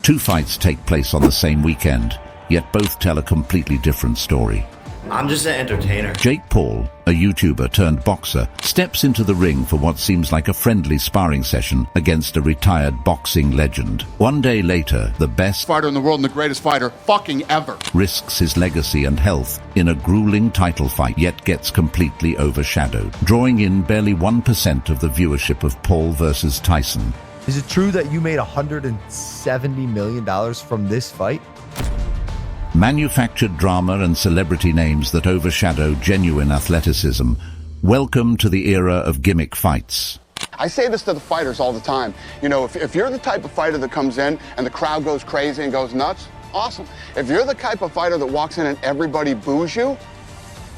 Two fights take place on the same weekend, yet both tell a completely different story. I'm just an entertainer. Jake Paul, a YouTuber turned boxer, steps into the ring for what seems like a friendly sparring session against a retired boxing legend. One day later, the best fighter in the world and the greatest fighter fucking ever risks his legacy and health in a grueling title fight, yet gets completely overshadowed, drawing in barely 1% of the viewership of Paul versus Tyson. Is it true that you made $170 million from this fight? Manufactured drama and celebrity names that overshadow genuine athleticism. Welcome to the era of gimmick fights. I say this to the fighters all the time. You know, if you're the type of fighter that comes in and the crowd goes crazy and goes nuts, awesome. If you're the type of fighter that walks in and everybody boos you,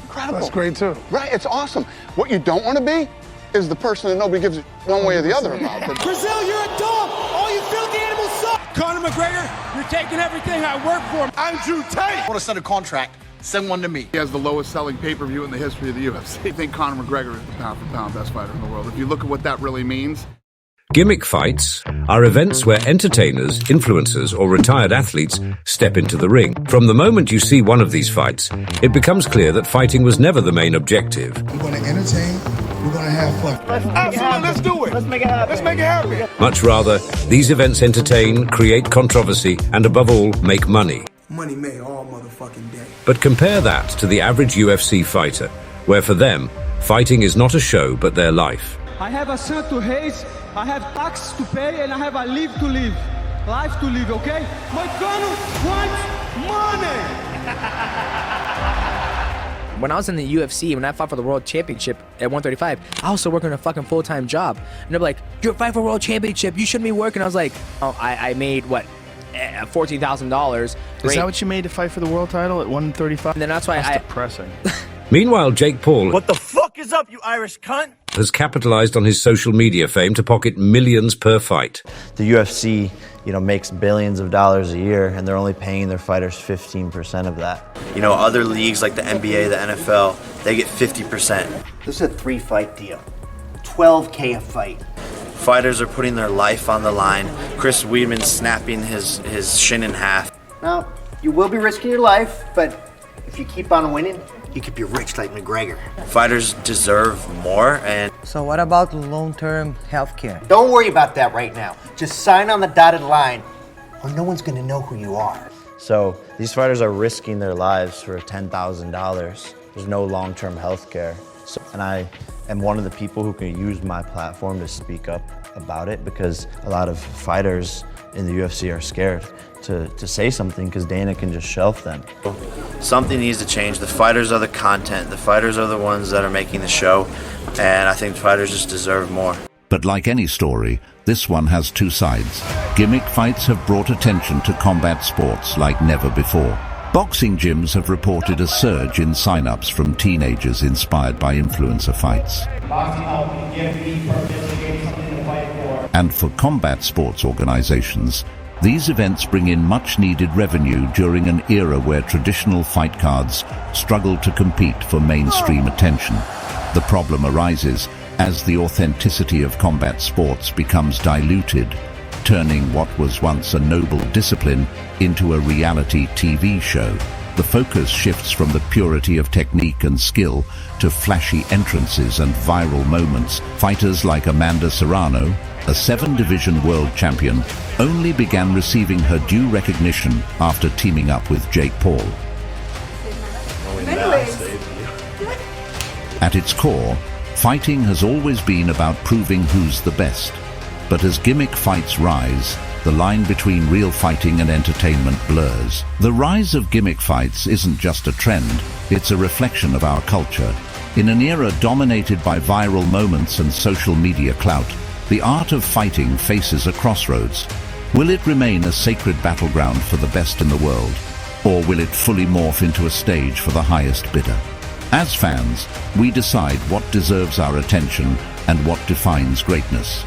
incredible. That's great too. Right, it's awesome. What you don't want to be is the person that nobody gives one way or the other about. Brazil, you're a dog. All you filthy animals suck. Conor McGregor, you're taking everything I work for. Andrew Tate! I want to send a contract. Send one to me. He has the lowest selling pay-per-view in the history of the UFC. I think Conor McGregor is the pound-for-pound best fighter in the world. If you look at what that really means. Gimmick fights are events where entertainers, influencers, or retired athletes step into the ring. From the moment you see one of these fights, it becomes clear that fighting was never the main objective. We're going to entertain. We're going to have fun. Absolutely, let's do it. Let's make it happen. Let's make it happen. Much rather, these events entertain, create controversy, and above all, make money. Money made all motherfucking day. But compare that to the average UFC fighter, where for them, fighting is not a show but their life. I have a son to raise, I have taxes to pay, and I have a life to live. Life to live, okay? My Conor wants money! When I was in the UFC, when I fought for the World Championship at 135, I was still working a fucking full-time job. And they're like, you're fighting for World Championship, you shouldn't be working. I was like, oh, I made, what, $14,000. Is that what you made to fight for the world title at 135? And then that's why That's depressing. Meanwhile, Jake Paul... What the fuck is up, you Irish cunt? ...has capitalized on his social media fame to pocket millions per fight. The UFC, makes billions of dollars a year, and they're only paying their fighters 15% of that. Other leagues like the NBA, the NFL, they get 50%. This is a 3-fight deal. $12K a fight. Fighters are putting their life on the line. Chris Weidman snapping his shin in half. Now, you will be risking your life, but if you keep on winning, you could be rich like McGregor. Fighters deserve more, and So what about long-term health care? Don't worry about that right now. Just sign on the dotted line, or no one's gonna know who you are. so these fighters are risking their lives for $10,000. There's no long-term health care. And I am one of the people who can use my platform to speak up about it, because a lot of fighters in the UFC are scared to say something because Dana can just shelf them. Something needs to change. The fighters are the content. The fighters are the ones that are making the show, and I think fighters just deserve more. But like any story, this one has two sides. Gimmick fights have brought attention to combat sports like never before. Boxing gyms have reported a surge in sign-ups from teenagers inspired by influencer fights. And for combat sports organizations, these events bring in much-needed revenue during an era where traditional fight cards struggle to compete for mainstream attention. The problem arises as the authenticity of combat sports becomes diluted, turning what was once a noble discipline into a reality TV show. The focus shifts from the purity of technique and skill to flashy entrances and viral moments. Fighters like Amanda Serrano, a 7-division world champion, only began receiving her due recognition after teaming up with Jake Paul. At its core, fighting has always been about proving who's the best. But as gimmick fights rise, the line between real fighting and entertainment blurs. The rise of gimmick fights isn't just a trend, it's a reflection of our culture. In an era dominated by viral moments and social media clout, the art of fighting faces a crossroads. Will it remain a sacred battleground for the best in the world, or will it fully morph into a stage for the highest bidder? As fans, we decide what deserves our attention and what defines greatness.